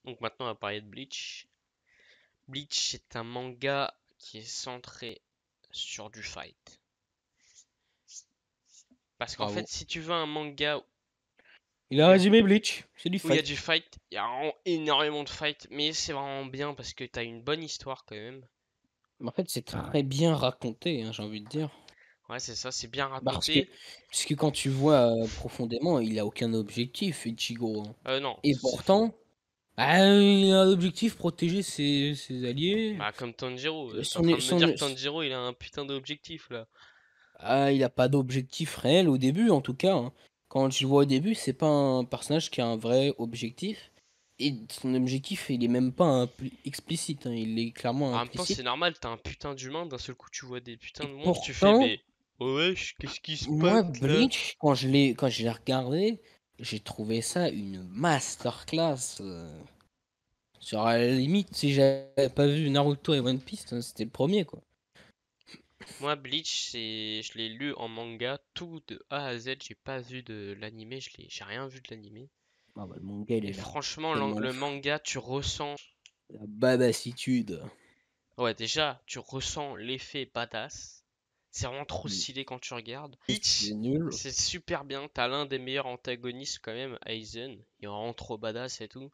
Donc maintenant, on va parler de Bleach. Bleach, c'est un manga qui est centré sur du fight. Parce qu'en fait, Bravo. si tu veux un manga Il a où résumé Bleach, c'est du il y a du fight. fight, il y a vraiment énormément de fight, mais c'est vraiment bien parce que t'as une bonne histoire quand même. En fait, c'est très bien raconté, hein, j'ai envie de dire. Ouais, c'est ça, c'est bien Parce que, raconté. parce que quand tu vois profondément, il a aucun objectif, Ichigo, hein. Non, Et c'est faux. pourtant, bah, il a un objectif, protéger ses alliés. Bah, comme Tanjiro, t'es en Son, train de me dire son, que Tanjiro, il a un putain d'objectif là. il a pas d'objectif réel au début, en tout cas, hein. Quand je le vois au début, c'est pas un personnage qui a un vrai objectif. Et son objectif, il est même pas explicite, hein, il est clairement En même temps, c'est implicite. normal, t'as un putain d'humain, d'un seul coup, tu vois des putains Et de monstres, tu fais, pourtant, mais oh wesh, qu'est-ce qui se passe moi, là? Bleach, quand je l'ai regardé, j'ai trouvé ça une masterclass. Sur à la limite, si j'avais pas vu Naruto et One Piece, hein, c'était le premier, quoi. Moi, Bleach, je l'ai lu en manga, tout de A à Z. J'ai pas vu de l'animé, j'ai rien vu de l'animé. Ah bah, le manga, il a Et l'air franchement, tellement le fou. manga, tu ressens, La babassitude. ouais, déjà, tu ressens l'effet badass. C'est vraiment trop Mm. stylé quand tu regardes. C'est Bleach, nul. c'est super bien. T'as l'un des meilleurs antagonistes quand même, Aizen. Il est vraiment trop badass et tout.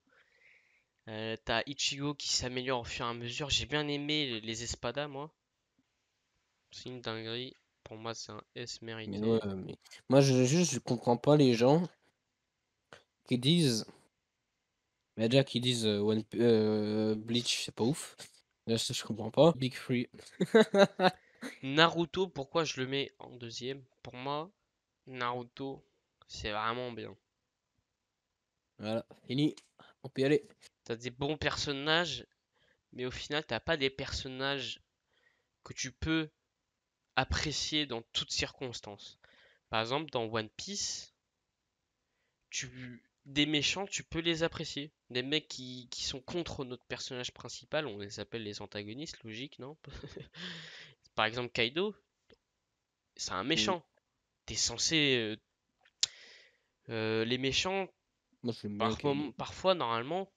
T'as Ichigo qui s'améliore au fur et à mesure. J'ai bien aimé les espadas, moi. C'est une dinguerie. Pour moi, c'est un S Mais ouais, mérité. mais moi, je comprends pas les gens qui disent, mais déjà qui disent Bleach, c'est pas ouf. Là, ça, je comprends pas. Big Free. Naruto, pourquoi je le mets en deuxième? Pour moi, Naruto, c'est vraiment bien. Voilà, fini. On peut y aller. T'as des bons personnages, mais au final, t'as pas des personnages que tu peux apprécier dans toutes circonstances. Par exemple, dans One Piece, des méchants, tu peux les apprécier. Des mecs qui sont contre notre personnage principal, on les appelle les antagonistes, logique, non? Par exemple, Kaido, c'est un Mm. méchant. T'es censé. Les méchants, Moi, j'aime bien Kaido. parfois, normalement,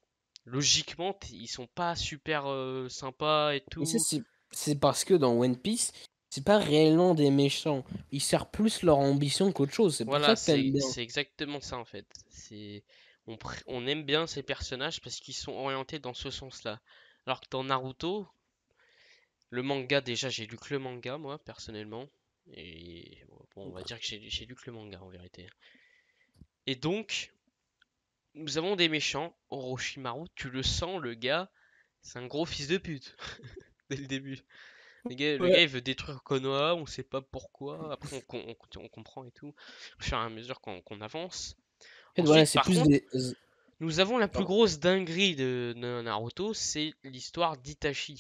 logiquement, ils sont pas super sympas et Mais ça, tout. c'est parce que dans One Piece, c'est pas réellement des méchants. Ils servent plus leur ambition qu'autre chose. C'est pour Voilà, ça que t'aimes bien. c'est exactement ça en fait. On aime bien ces personnages parce qu'ils sont orientés dans ce sens-là. Alors que dans Naruto, le manga, déjà, j'ai lu que le manga, moi, personnellement. Et bon, on va dire que j'ai lu que le manga en vérité. Et donc, nous avons des méchants. Orochimaru, tu le sens, le gars, c'est un gros fils de pute dès le début. Le gars, Ouais. il veut détruire Konoha, on sait pas pourquoi. Après, on comprend et tout, au fur et à mesure qu'on avance. En fait, voilà, Ensuite, c'est par plus contre, des. nous avons la plus Pardon. grosse dinguerie de Naruto, c'est l'histoire d'Itachi.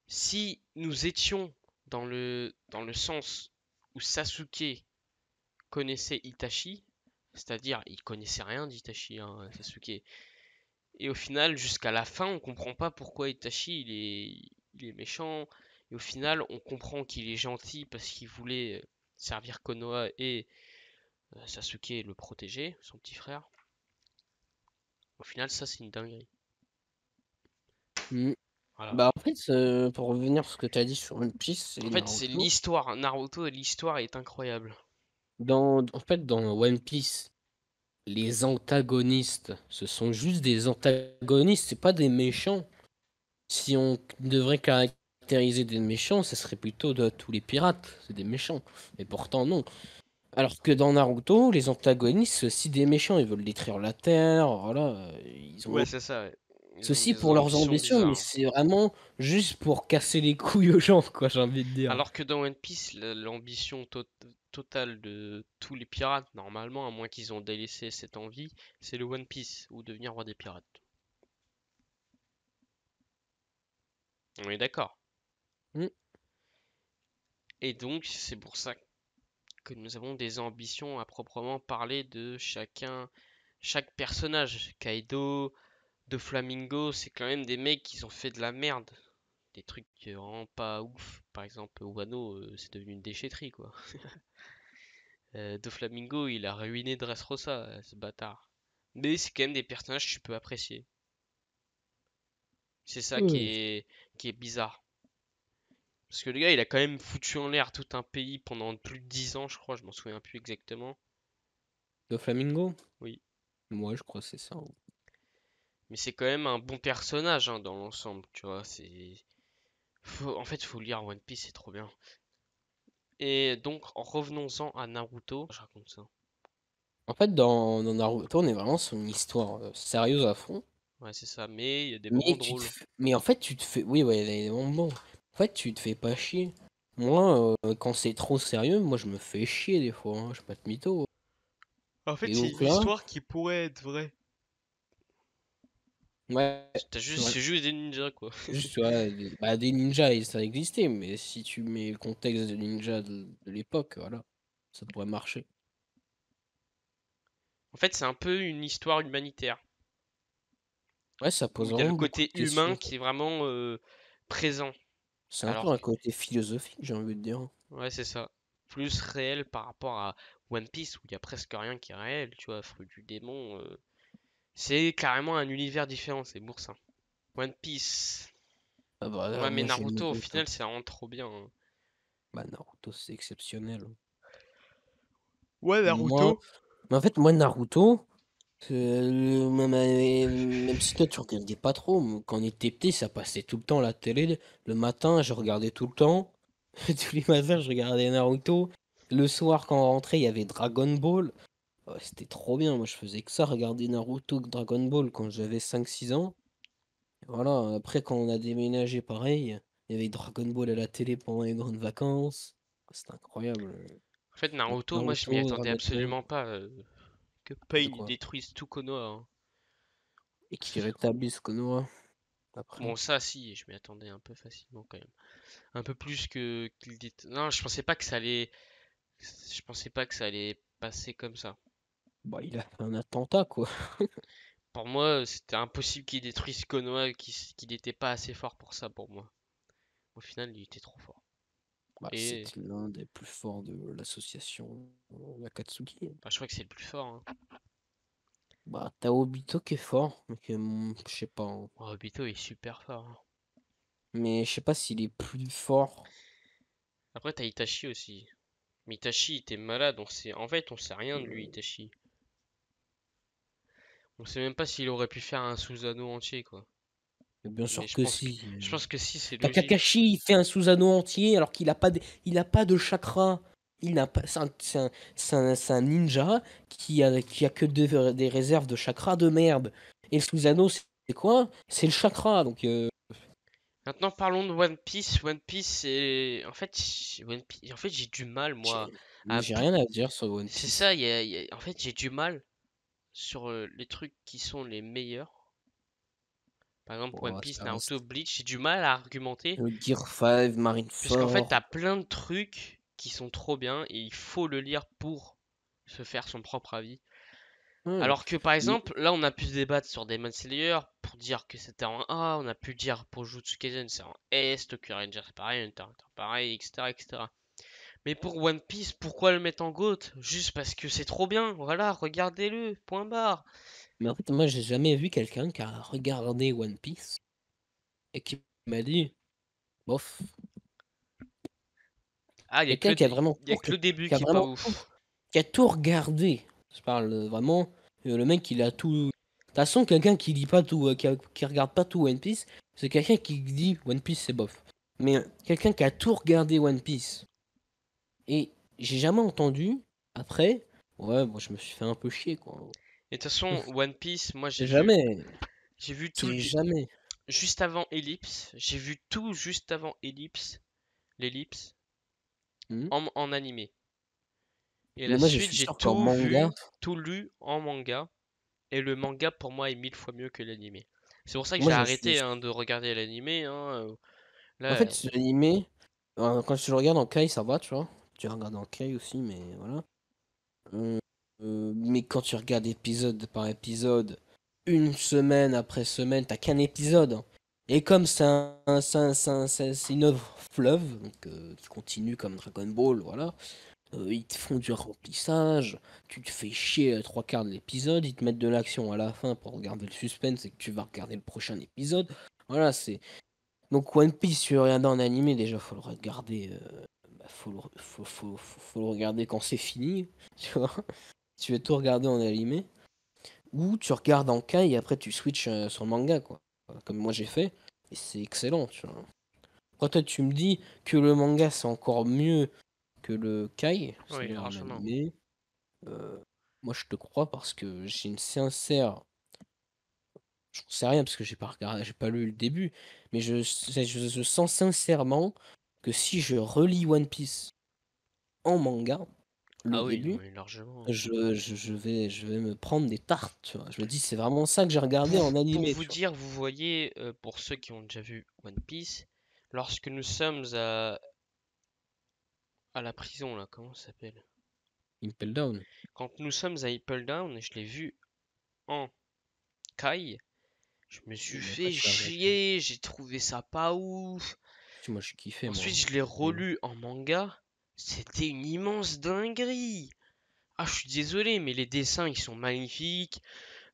Si nous étions dans le sens où Sasuke connaissait Itachi, c'est-à-dire il connaissait rien d'Itachi, hein, Sasuke, et au final, jusqu'à la fin, on comprend pas pourquoi Itachi il est méchant. Et au final, on comprend qu'il est gentil parce qu'il voulait servir Konoha et Sasuke le protéger, son petit frère. Au final, ça c'est une dinguerie. Mm. Voilà. Bah, en fait, pour revenir sur ce que tu as dit sur One Piece En et fait, c'est Naruto, l'histoire. Naruto, l'histoire est incroyable. en fait, dans One Piece, les antagonistes, ce sont juste des antagonistes, c'est pas des méchants. Si on devrait caractériser des méchants, ce serait plutôt de tous les pirates, c'est des méchants. Mais pourtant, non. Alors que dans Naruto, les antagonistes, c'est aussi des méchants, ils veulent détruire la Terre, voilà, ils Ouais, ont c'est ça. Ouais. Ils ont ceci des pour leurs ambitions ambitions, mais bizarres. c'est vraiment juste pour casser les couilles aux gens, quoi, j'ai envie de dire. Alors que dans One Piece, l'ambition totale de tous les pirates, normalement, à moins qu'ils ont délaissé cette envie, c'est le One Piece ou devenir roi des pirates. On est d'accord. Hmm. Et donc, c'est pour ça que nous avons des ambitions à proprement parler de chaque personnage. Kaido, de Flamingo, c'est quand même des mecs qui ont fait de la merde. Des trucs vraiment pas ouf. Par exemple, Wano, c'est devenu une déchetterie, quoi. De Flamingo, il a ruiné Dressrosa, ce bâtard. Mais c'est quand même des personnages que tu peux apprécier. C'est ça Ouais. qui est bizarre. Parce que le gars, il a quand même foutu en l'air tout un pays pendant plus de 10 ans, je crois, je m'en souviens plus exactement. Le Flamingo? Oui. Moi, je crois que c'est ça, hein. Mais c'est quand même un bon personnage hein, dans l'ensemble, tu vois. En fait, faut lire One Piece, c'est trop bien. Et donc, revenons-en à Naruto. Je raconte ça. En fait, dans Naruto, on est vraiment sur une histoire sérieuse à fond. Ouais, c'est ça. Mais il y a des moments Mais drôles. mais en fait, tu te fais. Oui, ouais, il est vraiment bon. En fait, tu te fais pas chier. Moi, quand c'est trop sérieux, moi, je me fais chier des fois, hein. Je suis pas de mytho. En fait, Et c'est donc une là, histoire qui pourrait être vraie. ouais, c'est vrai. C'est juste des ninjas, quoi. Juste, ouais, bah, des ninjas, ça existait, mais si tu mets le contexte des ninjas de l'époque, voilà, ça pourrait marcher. En fait, c'est un peu une histoire humanitaire. Ouais, ça Où pose il y a le vraiment beaucoup de côté humain questions. qui est vraiment présent. C'est un peu Alors un que, côté philosophique, j'ai envie de dire. ouais, c'est ça. Plus réel par rapport à One Piece où il y a presque rien qui est réel, tu vois, Fruit du démon. C'est carrément un univers différent, c'est pour ça. One Piece. Ah bah, Ouais, mais moi, j'ai Naruto, au aimé, hein. final, c'est vraiment trop bien, hein. Bah, Naruto, c'est exceptionnel. Ouais, Moi, Naruto. mais en fait, moi, Naruto, même si toi, tu regardais pas trop, quand on était petit, ça passait tout le temps à la télé. Le matin, je regardais tout le temps. Tous les matins, je regardais Naruto. Le soir, quand on rentrait, il y avait Dragon Ball. Ouais, c'était trop bien. Moi, je faisais que ça, regarder Naruto, Dragon Ball quand j'avais 5 6 ans. Voilà, après, quand on a déménagé, pareil, il y avait Dragon Ball à la télé pendant les grandes vacances. C'était incroyable. En fait, Naruto, moi, je m'y Naruto, attendais Dragon Ball, absolument pas. Que de Pain il quoi? détruise tout Konoha, hein. Et qui rétablissent Konoha après. Bon, ça, si, je m'y attendais un peu facilement quand même. Un peu plus que qu'il dit. Non, je pensais pas que ça allait. Je pensais pas que ça allait passer comme ça. Bah, il a fait un attentat, quoi. Pour moi, c'était impossible qu'il détruise Konoha, qu'il n'était pas assez fort pour ça pour moi. Au final, il était trop fort. Bah, Et c'était l'un des plus forts de l'association Akatsuki. bah, je crois que c'est le plus fort, hein. Bah, t'as Obito qui est fort, donc, je sais pas, hein. Oh, Obito est super fort, hein. Mais je sais pas s'il est plus fort. Après, t'as Itachi aussi. Mais Itachi, il était malade. En fait, on sait rien de lui, Euh, Itachi. On sait même pas s'il aurait pu faire un Susanoo entier, quoi. Bien Mais sûr que si. je pense que si, c'est T'as logique. Kakashi, il fait un Susanoo entier alors qu'il a pas il a pas de chakra. Il n'a pas, c'est un ninja qui a que des réserves de chakra de merde. Et le Susanoo, c'est quoi? C'est le chakra. Donc, Maintenant, parlons de One Piece. One Piece, c'est... En fait, j'ai du mal, moi, j'ai à... j'ai rien à dire sur One C'est Piece. ça, en fait, j'ai du mal sur les trucs qui sont les meilleurs. Par exemple, One Bon, Piece, ça Naruto, reste. Bleach, j'ai du mal à argumenter. Le Gear 5, Puisqu'en fait, Marineford. t'as plein de trucs qui sont trop bien et il faut le lire pour se faire son propre avis. Ouais. Alors que par Mais, exemple, là on a pu se débattre sur Demon Slayer pour dire que c'était en A, on a pu dire pour Jujutsu Kaisen c'est en S, Tokyo Rangers c'est pareil, Hunter x Hunter pareil, etc., etc. Mais pour One Piece, pourquoi le mettre en GOAT? Juste parce que c'est trop bien, voilà, regardez-le, point barre. mais en fait, moi, j'ai jamais vu quelqu'un qui a regardé One Piece et qui m'a dit, bof. Ah, Quelqu'un qui a vraiment y a que le début qui a qui est pas vraiment tout, ouf. qui a tout regardé. Je parle vraiment, le mec, il a tout. De toute façon, quelqu'un qui lit pas tout, qui regarde pas tout One Piece, c'est quelqu'un qui dit One Piece, c'est bof. Mais quelqu'un qui a tout regardé One Piece et j'ai jamais entendu après, ouais, moi, je me suis fait un peu chier, quoi. Et de toute façon, One Piece, moi C'est jamais, j'ai vu tout c'est jamais. juste avant Ellipse, j'ai vu tout juste avant l'Ellipse, Hmm. en animé. Et Mais la moi, je suite, suis j'ai sûr qu'en manga, tout lu en manga. Et le manga, pour moi, est 1000 fois mieux que l'animé. C'est pour ça que moi, j'ai je suis. arrêté hein, de regarder l'animé, hein. En Là, fait, ce animé, quand tu le regardes en Kai, ça va, tu vois. Tu regardes en Kai aussi, mais voilà. Euh, mais quand tu regardes épisode par épisode, une semaine après semaine, t'as qu'un épisode, hein. Et comme c'est une œuvre fleuve, donc, qui continue comme Dragon Ball, voilà. Ils te font du remplissage, tu te fais chier 3 quarts de l'épisode, ils te mettent de l'action à la fin pour regarder le suspense et que tu vas regarder le prochain épisode. Voilà, c'est. Donc One Piece, si tu veux regarder en animé, déjà faut le regarder. Faut le regarder quand c'est fini, tu vois. Tu veux tout regarder en animé. Ou tu regardes en kai et après tu switches sur le manga, quoi. Comme moi j'ai fait. Et c'est excellent, tu vois. Après toi tu me dis que le manga c'est encore mieux que le kai, Oui, c'est-à-dire en largement. animé. Euh, Moi, je te crois parce que j'ai une sincère. Je sais rien parce que j'ai pas regardé, j'ai pas lu le début, mais je sens sincèrement que si je relis One Piece en manga, le Ah oui, non, début, mais largement. je vais me prendre des tartes, tu vois. Je me dis, c'est vraiment ça que j'ai regardé en Pour animé, vous tu vois. dire, vous voyez, pour ceux qui ont déjà vu One Piece, lorsque nous sommes à la prison, là, comment ça s'appelle? Impel Down. Quand nous sommes à Apple Down, je l'ai vu en Kai, je me suis Et après, fait tu l'as regretté. chier, j'ai trouvé ça pas ouf. Moi, j'ai kiffé, Ensuite, moi. je l'ai relu en manga, c'était une immense dinguerie. Ah, je suis désolé, mais les dessins, ils sont magnifiques.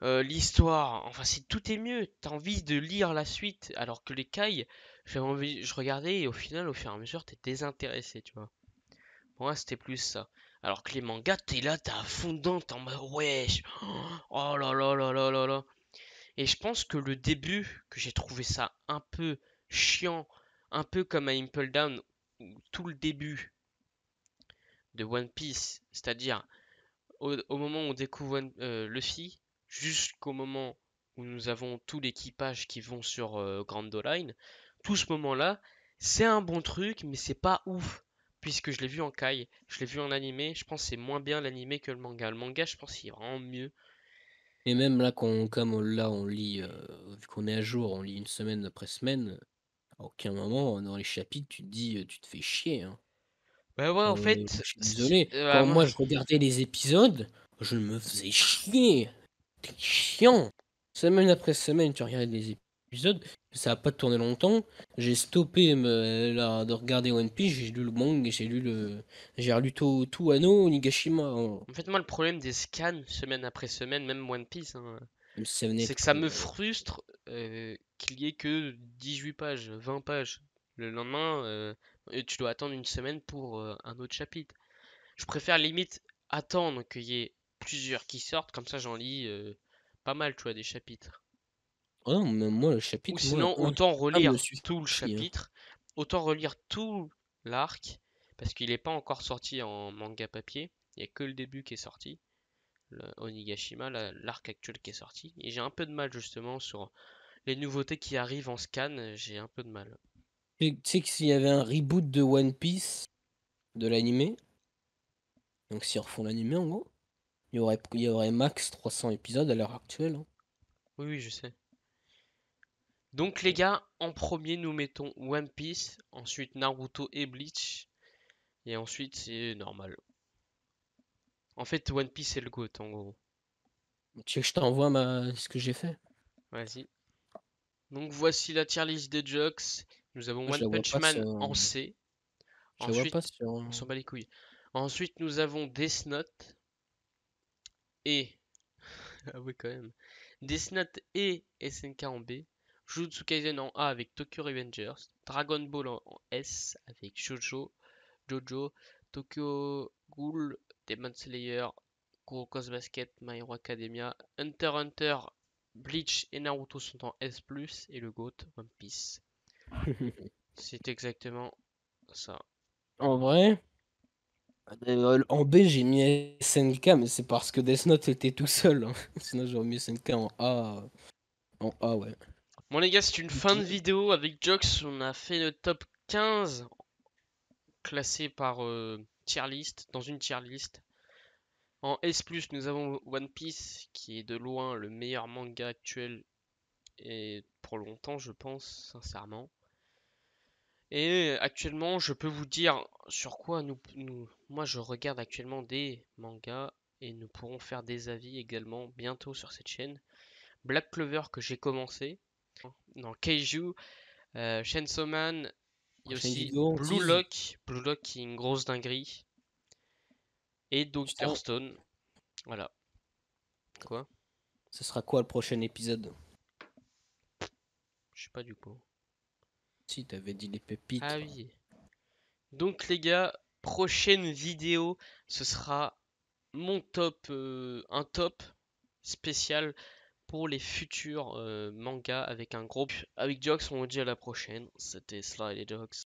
L'histoire, enfin, c'est tout est mieux. T'as envie de lire la suite, alors que les Kai, j'avais envie, je regardais et au final, au fur et à mesure, t'es désintéressé, tu vois. Pour moi, c'était plus ça. Alors que les mangas, t'es là, t'es à fond dedans, t'es en mode wesh, oh là là là là là là. Et je pense que le début, que j'ai trouvé ça un peu chiant, un peu comme à Impel Down, tout le début de One Piece, c'est-à-dire au moment où on découvre Luffy, jusqu'au moment où nous avons tout l'équipage qui vont sur Grand Line, tout ce moment-là, c'est un bon truc, mais c'est pas ouf. Puisque je l'ai vu en Kai, je l'ai vu en animé, je pense que c'est moins bien l'animé que le manga. Le manga, je pense qu'il est vraiment mieux. Et même là, là, on lit, vu qu'on est à jour, on lit une semaine après semaine. À aucun moment, dans les chapitres, tu te dis, tu te fais chier, hein. Bah ouais, en Je fait, suis désolé. bah, Quand moi je regardais les épisodes, je me faisais chier. C'était chiant. Semaine après semaine, tu regardes les épisodes, ça a pas tourné longtemps. J'ai stoppé de regarder One Piece, j'ai lu le manga, j'ai relu tout Wano, Onigashima, en fait, moi, le problème des scans, semaine après semaine, même One Piece, hein, même Seven c'est Eight que ça Crew. me frustre qu'il y ait que 18 pages, 20 pages. Le lendemain, et tu dois attendre une semaine pour un autre chapitre. Je préfère limite attendre qu'il y ait plusieurs qui sortent, comme ça j'en lis pas mal, tu vois, des chapitres. Ah non, même moi, le Ou chapitre, moi, sinon, autant me relire suffit. tout le Hein. chapitre, autant relire tout l'arc, parce qu'il n'est pas encore sorti en manga papier, il n'y a que le début qui est sorti, le Onigashima, l'arc actuel qui est sorti, et j'ai un peu de mal justement sur les nouveautés qui arrivent en scan, j'ai un peu de mal. Tu sais que s'il y avait un reboot de One Piece, de l'animé, donc s'ils refont l'animé en gros, il y aurait max 300 épisodes à l'heure actuelle. Hein. Oui, oui, je sais. Donc les gars, en premier nous mettons One Piece, ensuite Naruto et Bleach, et ensuite c'est normal. En fait, One Piece c'est le GOAT en gros. Tu veux que je t'envoie ce que j'ai fait? Vas-y. Donc voici la tier list des jokes. Nous avons Moi, je One la vois Punch pas Man en C. je la vois Ensuite, pas sur. on s'en bat les couilles. Ensuite, nous avons Death Note et... Ah oui, quand même. Death Note et SNK en B. Jujutsu Kaisen en A avec Tokyo Revengers. Dragon Ball en S avec Jojo, Tokyo Ghoul, Demon Slayer, Kuroko's Basket, My Hero Academia, Hunter x Hunter, Bleach et Naruto sont en S+, et le GOAT, One Piece. C'est exactement ça. En vrai, en B, j'ai mis SNK, mais c'est parce que Death Note était tout seul. Hein. Sinon, j'aurais mis SNK en A. En A, ouais. Bon les gars, c'est une fin de Ok. vidéo avec Jox. On a fait le top 15 classé par tier list, dans une tier list. En S+, nous avons One Piece, qui est de loin le meilleur manga actuel et pour longtemps, je pense, sincèrement. Et actuellement, je peux vous dire sur quoi moi je regarde actuellement des mangas et nous pourrons faire des avis également bientôt sur cette chaîne. Black Clover que j'ai commencé dans Keiju, Chainsaw Man, il y a Prochaine aussi vidéo, on tease. Blue Lock qui est une grosse dinguerie. et Tiens, Dr Stone. Voilà. Quoi? ce sera quoi le prochain épisode? Je sais pas du coup. Si, t'avais dit les pépites. Ah oui. Donc les gars, prochaine vidéo, ce sera mon top, un top spécial pour les futurs mangas avec un groupe. Avec Jox, on vous dit à la prochaine. C'était Sly et Jox.